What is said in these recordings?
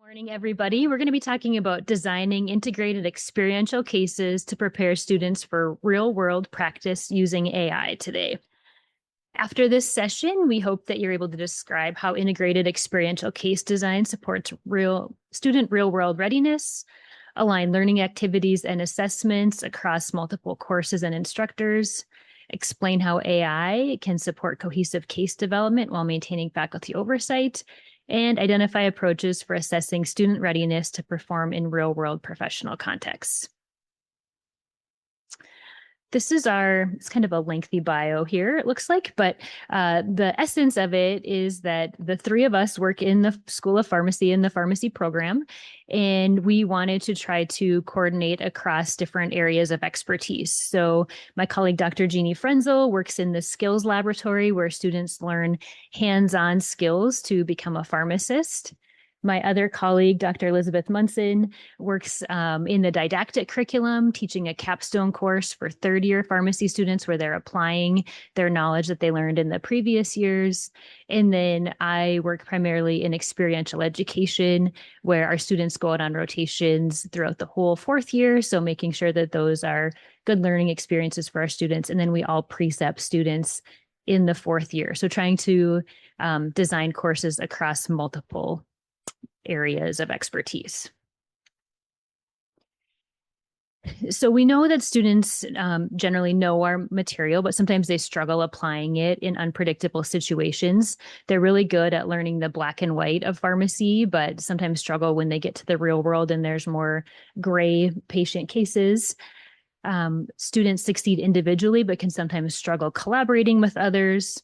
Morning, everybody. We're going to be talking about designing integrated experiential cases to prepare students for real-world practice using AI today. After this session, we hope that you're able to describe how integrated experiential case design supports student real-world readiness, align learning activities and assessments across multiple courses and instructors, explain how AI can support cohesive case development while maintaining faculty oversight, and identify approaches for assessing student readiness to perform in real-world professional contexts. This is it's kind of a lengthy bio here, it looks like, but the essence of it is that the three of us work in the School of Pharmacy in the pharmacy program, and we wanted to try to coordinate across different areas of expertise. So my colleague, Dr. Jeannie Frenzel, works in the skills laboratory where students learn hands-on skills to become a pharmacist. My other colleague, Dr. Elizabeth Munson, works in the didactic curriculum, teaching a capstone course for third-year pharmacy students where they're applying their knowledge that they learned in the previous years. And then I work primarily in experiential education, where our students go out on rotations throughout the whole fourth year. So making sure that those are good learning experiences for our students. And then we all precept students in the fourth year. So trying to design courses across multiple areas of expertise. So we know that students generally know our material, but sometimes they struggle applying it in unpredictable situations. They're really good at learning the black and white of pharmacy, but sometimes struggle when they get to the real world and there's more gray patient cases. Students succeed individually, but can sometimes struggle collaborating with others.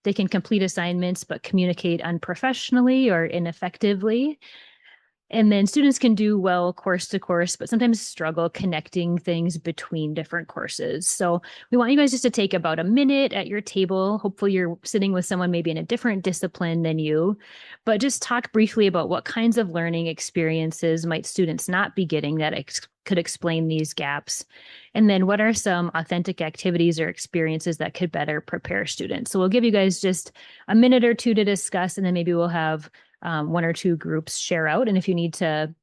They can complete assignments, but communicate unprofessionally or ineffectively. And then students can do well course to course, but sometimes struggle connecting things between different courses. So we want you guys just to take about a minute at your table. Hopefully you're sitting with someone maybe in a different discipline than you, but just talk briefly about what kinds of learning experiences might students not be getting that could explain these gaps. And then what are some authentic activities or experiences that could better prepare students? So we'll give you guys just a minute or two to discuss, and then maybe we'll have one or two groups share out. And if you need to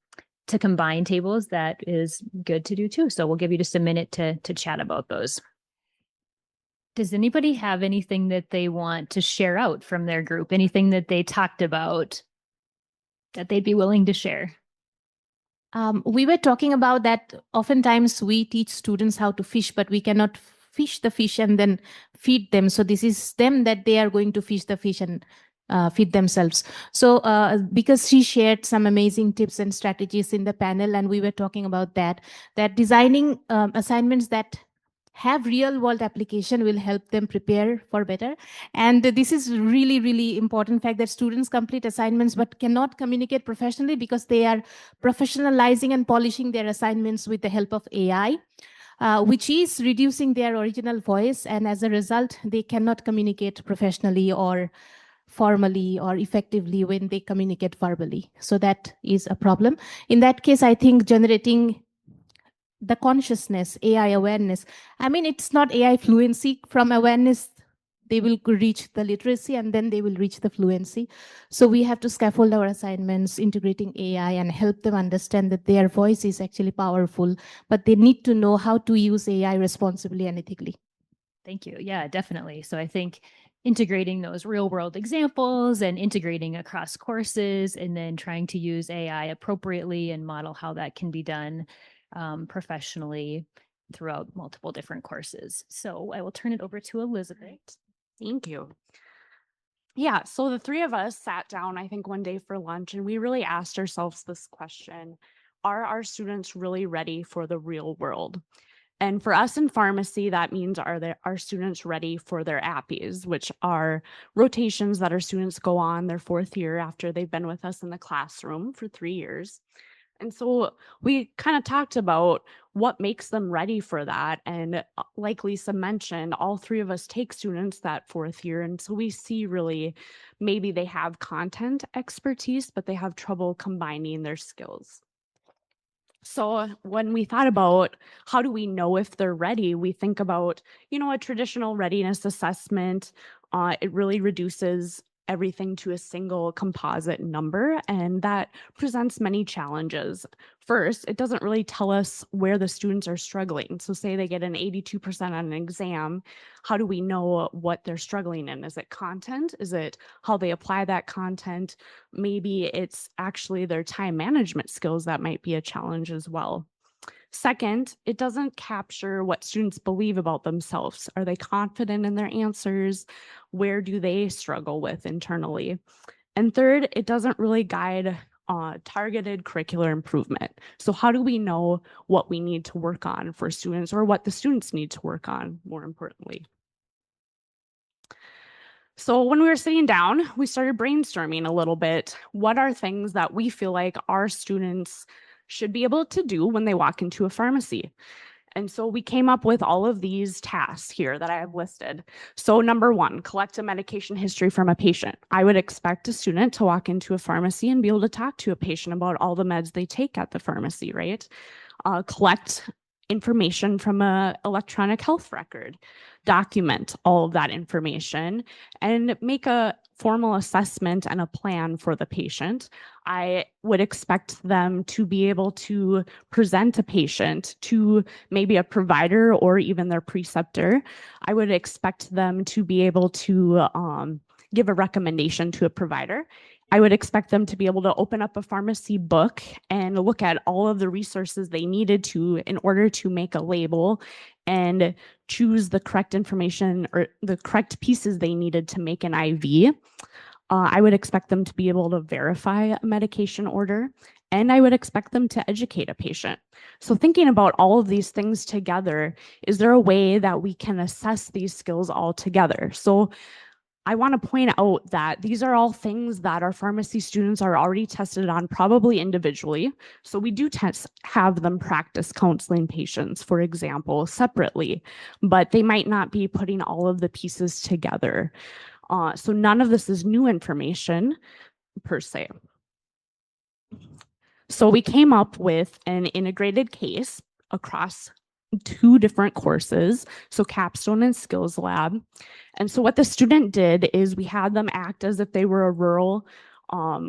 combine tables, that is good to do too. So we'll give you just a minute to chat about those. Does anybody have anything that they want to share out from their group? Anything that they talked about that they'd be willing to share? We were talking about that oftentimes we teach students how to fish, but we cannot fish the fish and then feed them. So this is them that they are going to fish the fish and feed themselves. So because she shared some amazing tips and strategies in the panel, and we were talking about that designing assignments that have real world application will help them prepare for better. And this is really, really important fact that students complete assignments but cannot communicate professionally because they are professionalizing and polishing their assignments with the help of AI. Which is reducing their original voice, and as a result, they cannot communicate professionally or formally or effectively when they communicate verbally. So that is a problem. In that case, I think generating the consciousness, AI awareness, I mean, it's not AI fluency. From awareness, they will reach the literacy and then they will reach the fluency. So we have to scaffold our assignments, integrating AI and help them understand that their voice is actually powerful, but they need to know how to use AI responsibly and ethically. Thank you. Yeah, definitely. So I think integrating those real world examples and integrating across courses and then trying to use AI appropriately and model how that can be done professionally throughout multiple different courses. So I will turn it over to Elizabeth. Thank you. Yeah, so the three of us sat down, I think, one day for lunch, and we really asked ourselves this question: are our students really ready for the real world? And for us in pharmacy, that means are our students ready for their APPEs, which are rotations that our students go on their fourth year after they've been with us in the classroom for 3 years. And so we kind of talked about what makes them ready for that. And like Lisa mentioned, all three of us take students that fourth year. And so we see really maybe they have content expertise, but they have trouble combining their skills. So when we thought about how do we know if they're ready, we think about, a traditional readiness assessment. It really reduces everything to a single composite number, and that presents many challenges. First, it doesn't really tell us where the students are struggling. So say they get an 82% on an exam, how do we know what they're struggling in? Is it content? Is it how they apply that content? Maybe it's actually their time management skills that might be a challenge as well. Second, it doesn't capture what students believe about themselves. Are they confident in their answers? Where do they struggle with internally? And third, it doesn't really guide targeted curricular improvement. So how do we know what we need to work on for students, or what the students need to work on, more importantly? So when we were sitting down, we started brainstorming a little bit. What are things that we feel like our students should be able to do when they walk into a pharmacy? And so we came up with all of these tasks here that I have listed. So number one, collect a medication history from a patient. I would expect a student to walk into a pharmacy and be able to talk to a patient about all the meds they take at the pharmacy, right? Collect information from an electronic health record, document all of that information, and make a formal assessment and a plan for the patient. I would expect them to be able to present a patient to maybe a provider or even their preceptor. I would expect them to be able to give a recommendation to a provider. I would expect them to be able to open up a pharmacy book and look at all of the resources they needed to in order to make a label and choose the correct information or the correct pieces they needed to make an IV. I would expect them to be able to verify a medication order, and I would expect them to educate a patient. So thinking about all of these things together, is there a way that we can assess these skills all together? So I want to point out that these are all things that our pharmacy students are already tested on, probably individually. So we do have them practice counseling patients, for example, separately, but they might not be putting all of the pieces together. So none of this is new information per se. So we came up with an integrated case across 2 different courses, so Capstone and Skills Lab. And so what the student did is we had them act as if they were a rural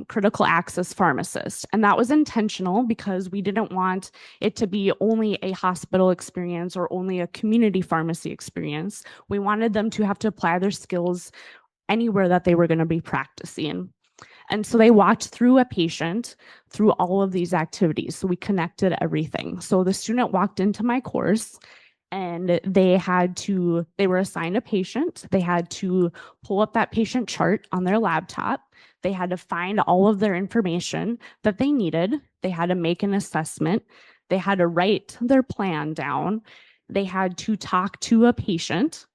critical access pharmacist. And that was intentional because we didn't want it to be only a hospital experience or only a community pharmacy experience. We wanted them to have to apply their skills anywhere that they were going to be practicing. And so they walked through a patient through all of these activities. So we connected everything. So the student walked into my course and they were assigned a patient. They had to pull up that patient chart on their laptop. They had to find all of their information that they needed. They had to make an assessment. They had to write their plan down. They had to talk to a patient,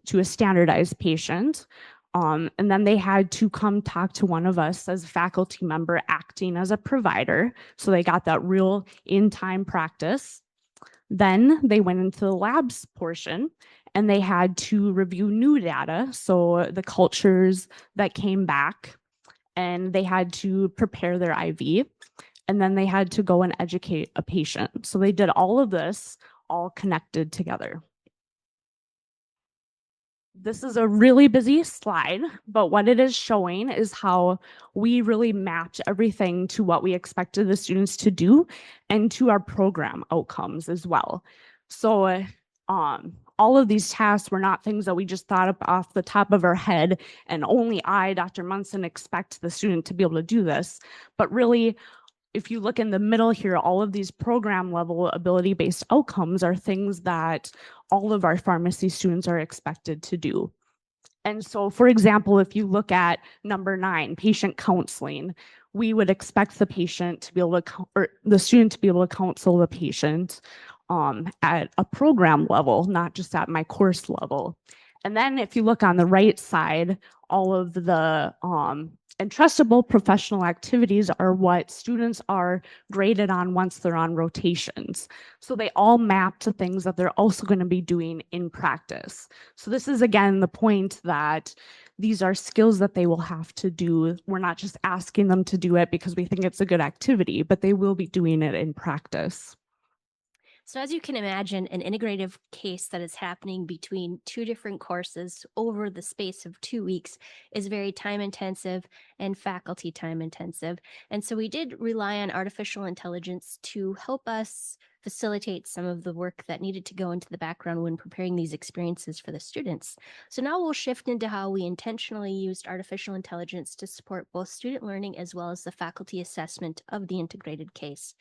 to a standardized patient. And then they had to come talk to one of us as a faculty member acting as a provider. So they got that real in-time practice. Then they went into the labs portion and they had to review new data. So the cultures that came back, and they had to prepare their IV. And then they had to go and educate a patient. So they did all of this all connected together. This is a really busy slide, but what it is showing is how we really mapped everything to what we expected the students to do and to our program outcomes as well. So all of these tasks were not things that we just thought of off the top of our head and only I, Dr. Munson, expect the student to be able to do this, but really, if you look in the middle here, all of these program level ability-based outcomes are things that all of our pharmacy students are expected to do. And so, for example, if you look at number 9, patient counseling, we would expect the patient to be able to, or the student to be able to counsel the patient at a program level, not just at my course level. And then if you look on the right side, all of the entrustable professional activities are what students are graded on once they're on rotations. So they all map to things that they're also going to be doing in practice. So this is, again, the point that these are skills that they will have to do. We're not just asking them to do it because we think it's a good activity, but they will be doing it in practice. So as you can imagine, an integrative case that is happening between two different courses over the space of 2 weeks is very time intensive and faculty time intensive. And so we did rely on artificial intelligence to help us facilitate some of the work that needed to go into the background when preparing these experiences for the students. So now we'll shift into how we intentionally used artificial intelligence to support both student learning as well as the faculty assessment of the integrated case.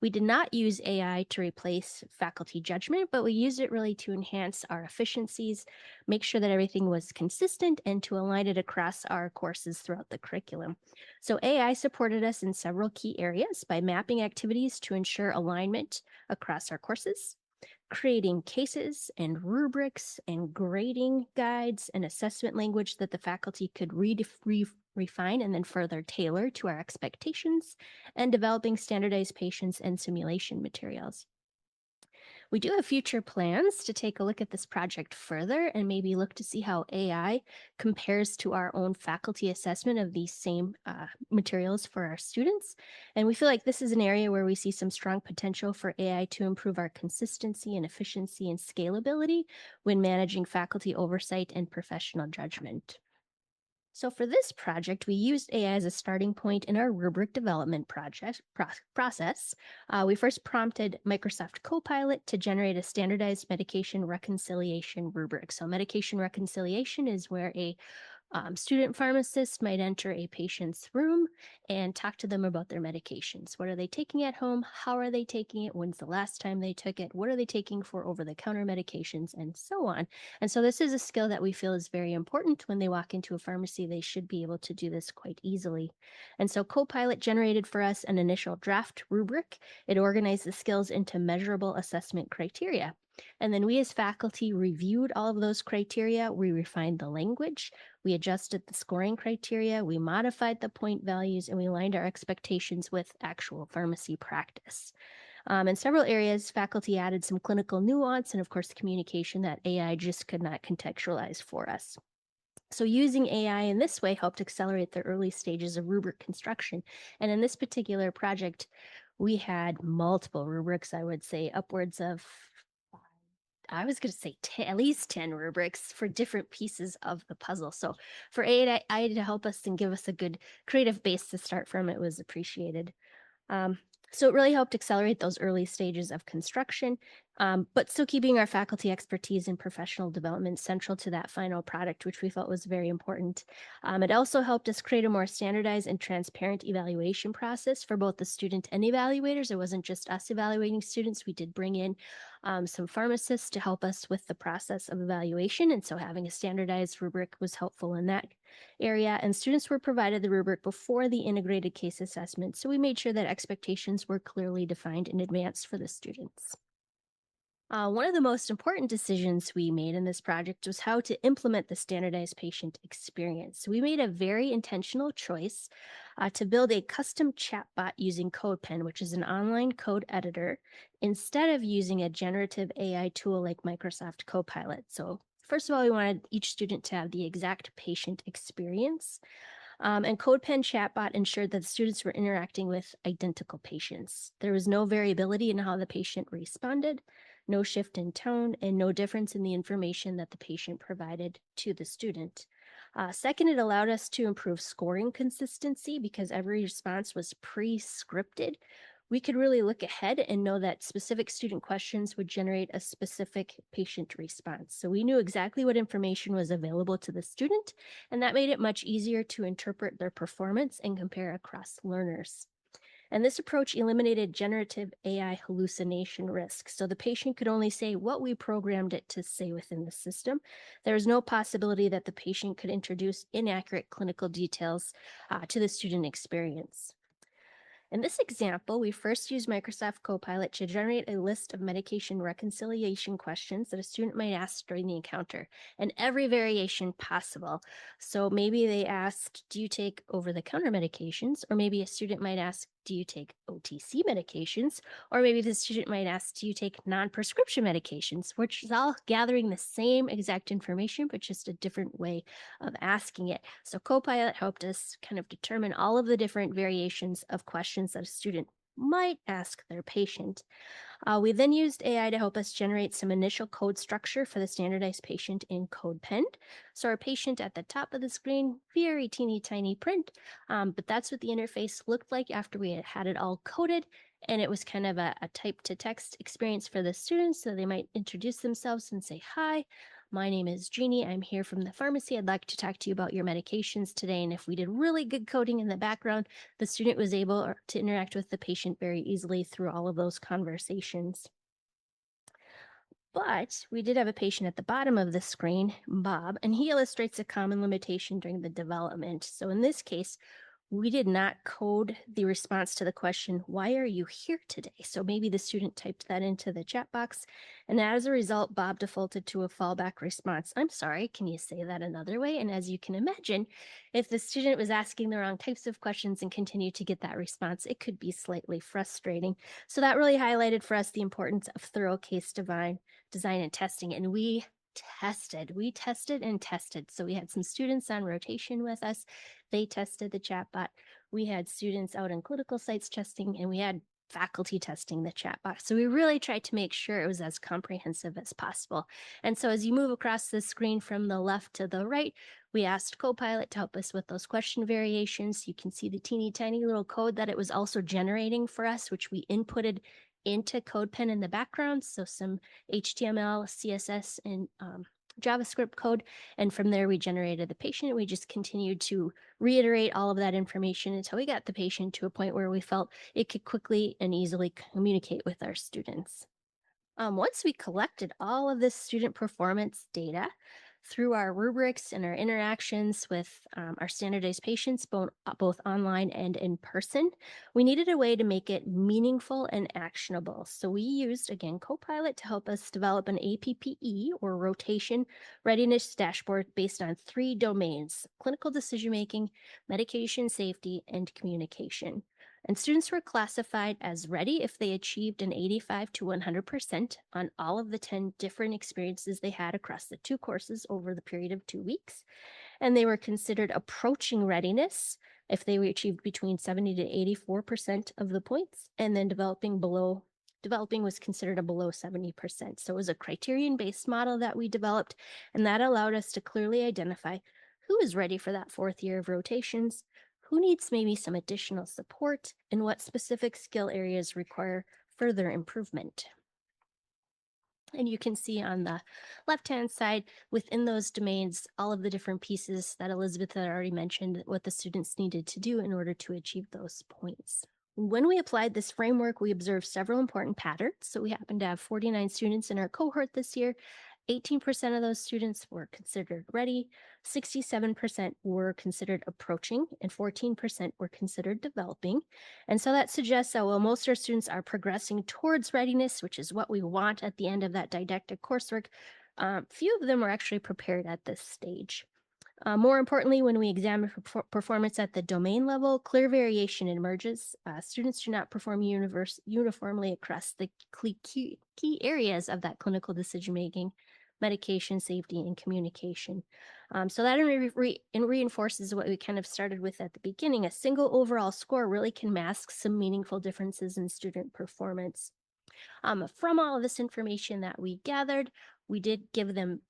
We did not use AI to replace faculty judgment, but we used it really to enhance our efficiencies, make sure that everything was consistent, and to align it across our courses throughout the curriculum. So AI supported us in several key areas by mapping activities to ensure alignment across our courses, creating cases and rubrics and grading guides and assessment language that the faculty could refine and then further tailor to our expectations, and developing standardized patients and simulation materials. We do have future plans to take a look at this project further and maybe look to see how AI compares to our own faculty assessment of these same materials for our students. And we feel like this is an area where we see some strong potential for AI to improve our consistency and efficiency and scalability when managing faculty oversight and professional judgment. So for this project, we used AI as a starting point in our rubric development process. We first prompted Microsoft Copilot to generate a standardized medication reconciliation rubric. So medication reconciliation is where a student pharmacist might enter a patient's room and talk to them about their medications. What are they taking at home? How are they taking it? When's the last time they took it? What are they taking for over-the-counter medications? And so on. And so this is a skill that we feel is very important. When they walk into a pharmacy, they should be able to do this quite easily. And so Copilot generated for us an initial draft rubric. It organized the skills into measurable assessment criteria. And then we as faculty reviewed all of those criteria. We refined the language. We adjusted the scoring criteria, we modified the point values, and we aligned our expectations with actual pharmacy practice. In several areas, faculty added some clinical nuance and, of course, communication that AI just could not contextualize for us. So using AI in this way helped accelerate the early stages of rubric construction. And in this particular project, we had multiple rubrics, I would say upwards of I was going to say at least 10 rubrics for different pieces of the puzzle. So for AI to help us and give us a good creative base to start from, it was appreciated. So it really helped accelerate those early stages of construction, but still keeping our faculty expertise and professional development central to that final product, which we felt was very important. It also helped us create a more standardized and transparent evaluation process for both the student and evaluators. It wasn't just us evaluating students. We did bring in some pharmacists to help us with the process of evaluation. And so having a standardized rubric was helpful in that area. And students were provided the rubric before the integrated case assessment. So we made sure that expectations were clearly defined in advance for the students. One of the most important decisions we made in this project was how to implement the standardized patient experience. So we made a very intentional choice to build a custom chatbot using CodePen, which is an online code editor, instead of using a generative AI tool like Microsoft Copilot. So first of all, we wanted each student to have the exact patient experience. And CodePen chatbot ensured that the students were interacting with identical patients. There was no variability in how the patient responded, no shift in tone, and no difference in the information that the patient provided to the student. Second, it allowed us to improve scoring consistency because every response was pre-scripted. We could really look ahead and know that specific student questions would generate a specific patient response. So we knew exactly what information was available to the student, and that made it much easier to interpret their performance and compare across learners. And this approach eliminated generative AI hallucination risk. So the patient could only say what we programmed it to say within the system. There was no possibility that the patient could introduce inaccurate clinical details to the student experience. In this example, we first used Microsoft Copilot to generate a list of medication reconciliation questions that a student might ask during the encounter, and every variation possible. So maybe they asked, do you take over-the-counter medications? Or maybe a student might ask, do you take OTC medications? Or maybe the student might ask, do you take non-prescription medications? Which is all gathering the same exact information, but just a different way of asking it. So Copilot helped us kind of determine all of the different variations of questions that a student might ask their patient. We then used AI to help us generate some initial code structure for the standardized patient in CodePen. So our patient at the top of the screen, very teeny tiny print, but that's what the interface looked like after we had it all coded. And it was kind of a type to text experience for the students. So they might introduce themselves and say, "Hi, my name is Jeannie. I'm here from the pharmacy. I'd like to talk to you about your medications today." And if we did really good coding in the background, the student was able to interact with the patient very easily through all of those conversations. But we did have a patient at the bottom of the screen, Bob, and he illustrates a common limitation during the development. So in this case, we did not code the response to the question, "Why are you here today?" So maybe the student typed that into the chat box. And as a result, Bob defaulted to a fallback response. "I'm sorry, can you say that another way?" And as you can imagine, if the student was asking the wrong types of questions and continued to get that response, it could be slightly frustrating. So that really highlighted for us the importance of thorough case design and testing. And we tested and tested. So we had some students on rotation with us. They tested the chatbot. We had students out on clinical sites testing, and we had faculty testing the chatbot. So we really tried to make sure it was as comprehensive as possible. And so as you move across the screen from the left to the right, we asked Copilot to help us with those question variations. You can see the teeny tiny little code that it was also generating for us, which we inputted into CodePen in the background. So some HTML, CSS, and JavaScript code. And from there, we generated the patient. We just continued to reiterate all of that information until we got the patient to a point where we felt it could quickly and easily communicate with our students. Once we collected all of this student performance data through our rubrics and our interactions with our standardized patients, both online and in person, we needed a way to make it meaningful and actionable. So we used, again, Copilot to help us develop an APPE, or rotation readiness dashboard, based on 3 domains: clinical decision-making, medication safety, and communication. And students were classified as ready if they achieved an 85 to 100% on all of the 10 different experiences they had across the 2 courses over the period of 2 weeks. And they were considered approaching readiness if they achieved between 70 to 84% of the points. And then developing was considered a below 70%. So it was a criterion-based model that we developed, and that allowed us to clearly identify who is ready for that 4th year of rotations, who needs maybe some additional support, and what specific skill areas require further improvement. And you can see on the left-hand side, within those domains, all of the different pieces that Elizabeth had already mentioned, what the students needed to do in order to achieve those points. When we applied this framework, we observed several important patterns. So we happened to have 49 students in our cohort this year. 18% of those students were considered ready, 67% were considered approaching, and 14% were considered developing. And so that suggests that while most of our students are progressing towards readiness, which is what we want at the end of that didactic coursework, few of them are actually prepared at this stage. More importantly, when we examine performance at the domain level, clear variation emerges. Students do not perform uniformly across the key areas of that clinical decision-making, medication safety, and communication. So that reinforces what we kind of started with at the beginning. A single overall score really can mask some meaningful differences in student performance. From all of this information that we gathered, we did give them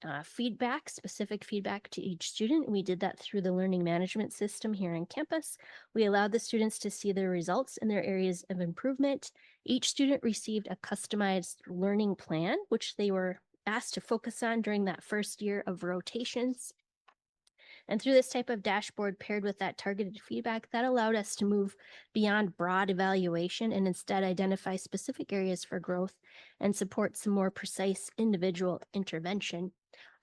specific feedback to each student. We did that through the learning management system here on campus. We allowed the students to see their results and their areas of improvement. Each student received a customized learning plan, which they were asked to focus on during that 1st year of rotations. And through this type of dashboard paired with that targeted feedback, that allowed us to move beyond broad evaluation and instead identify specific areas for growth and support some more precise individual intervention.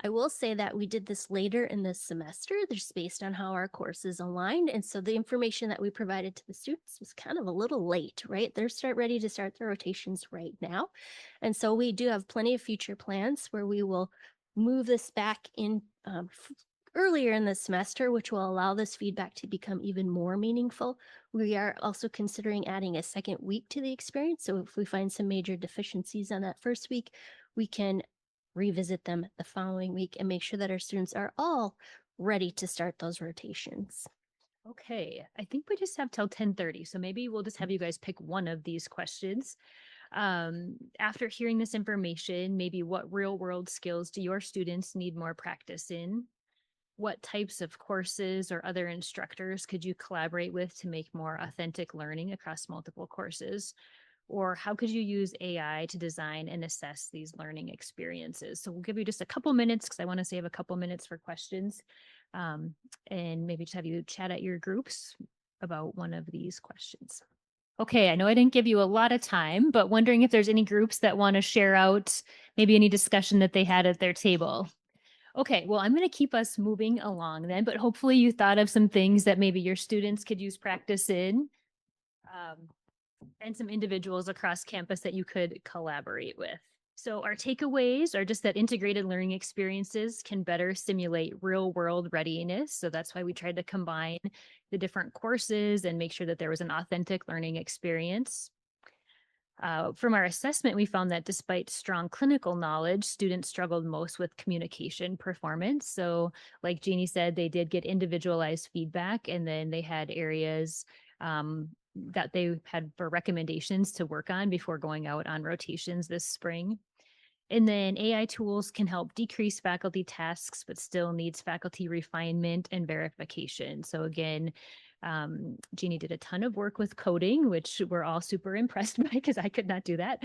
I will say that we did this later in the semester, just based on how our courses aligned. And so the information that we provided to the students was kind of a little late, right? They're ready to start their rotations right now. And so we do have plenty of future plans where we will move this back in earlier in the semester, which will allow this feedback to become even more meaningful. We are also considering adding a 2nd week to the experience. So if we find some major deficiencies on that 1st week, we can revisit them the following week and make sure that our students are all ready to start those rotations. Okay, I think we just have till 10:30, so maybe we'll just have you guys pick one of these questions. After hearing this information, maybe what real world skills do your students need more practice in? What types of courses or other instructors could you collaborate with to make more authentic learning across multiple courses? Or how could you use AI to design and assess these learning experiences? So we'll give you just a couple minutes because I want to save a couple minutes for questions, um, and maybe just have you chat at your groups about one of these questions. Okay, I know I didn't give you a lot of time, but wondering if there's any groups that want to share out maybe any discussion that they had at their table. Okay, well, I'm going to keep us moving along then, but hopefully you thought of some things that maybe your students could use practice in, and some individuals across campus that you could collaborate with. So our takeaways are just that integrated learning experiences can better simulate real world readiness. So that's why we tried to combine the different courses and make sure that there was an authentic learning experience. From our assessment, we found that despite strong clinical knowledge, students struggled most with communication performance. So like Jeannie said, they did get individualized feedback, and then they had areas that they had for recommendations to work on before going out on rotations this spring. And then AI tools can help decrease faculty tasks, but still needs faculty refinement and verification. So again, Jeannie did a ton of work with coding, which we're all super impressed by because I could not do that.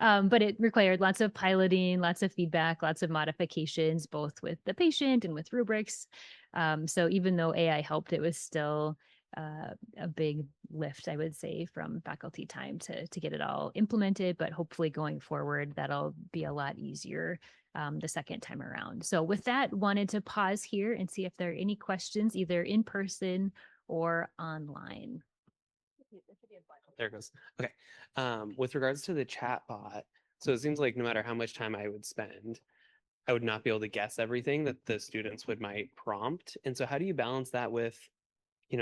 But it required lots of piloting, lots of feedback, lots of modifications, both with the patient and with rubrics. So even though AI helped, it was still a big lift, I would say, from faculty time to get it all implemented. But hopefully going forward, that'll be a lot easier the second time around. So with that, wanted to pause here and see if there are any questions, either in person or online. There it goes. Okay. With regards to the chat bot, so it seems like no matter how much time I would spend, I would not be able to guess everything that the students might prompt. And so how do you balance that with,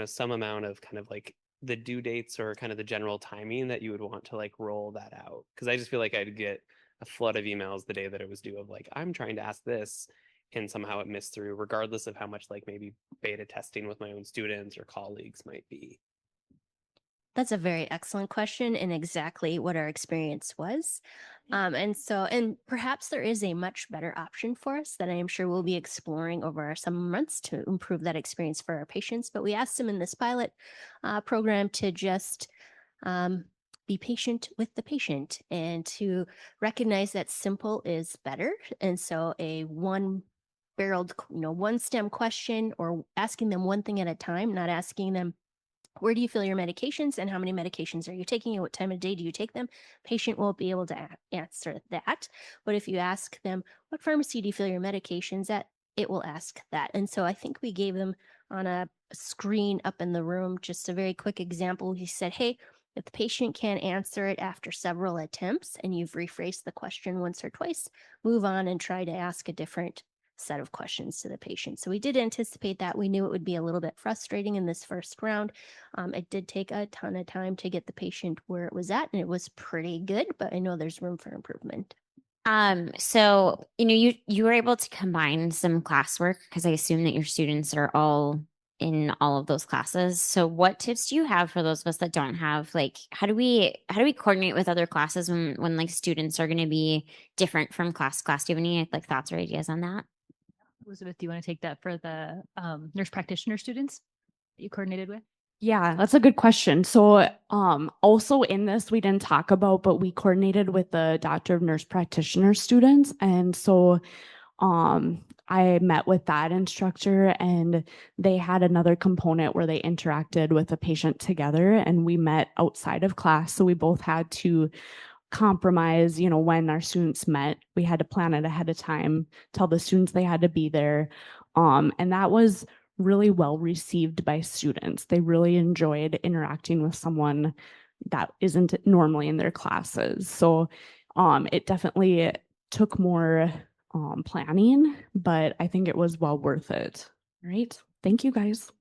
some amount of kind of like the due dates or kind of the general timing that you would want to like roll that out? Because I just feel like I'd get a flood of emails the day that it was due of like, I'm trying to ask this, and somehow it missed through, regardless of how much like maybe beta testing with my own students or colleagues might be. That's a very excellent question and exactly what our experience was. And perhaps there is a much better option for us that I am sure we'll be exploring over our summer months to improve that experience for our patients. But we asked them in this pilot program to just be patient with the patient and to recognize that simple is better. And so a one-barreled, one stem question, or asking them one thing at a time, not asking them, where do you fill your medications and how many medications are you taking and what time of day do you take them? Patient won't be able to answer that. But if you ask them, what pharmacy do you fill your medications at? It will ask that. And so I think we gave them on a screen up in the room just a very quick example. He said, hey, if the patient can't answer it after several attempts and you've rephrased the question once or twice, move on and try to ask a different set of questions to the patient. So we did anticipate that. We knew it would be a little bit frustrating in this first round. It did take a ton of time to get the patient where it was at, and it was pretty good, but I know there's room for improvement. So, you were able to combine some classwork because I assume that your students are all in all of those classes. So what tips do you have for those of us that don't have, like, how do we coordinate with other classes when like students are going to be different from class to class? Do you have any like thoughts or ideas on that? Elizabeth, do you want to take that for the nurse practitioner students that you coordinated with? Yeah, that's a good question. So also in this, we didn't talk about, but we coordinated with the doctor of nurse practitioner students. And so I met with that instructor, and they had another component where they interacted with a patient together, and we met outside of class. So we both had to compromise, when our students met. We had to plan it ahead of time, tell the students they had to be there. And that was really well received by students. They really enjoyed interacting with someone that isn't normally in their classes. So it definitely took more planning, but I think it was well worth it. All right. Thank you, guys.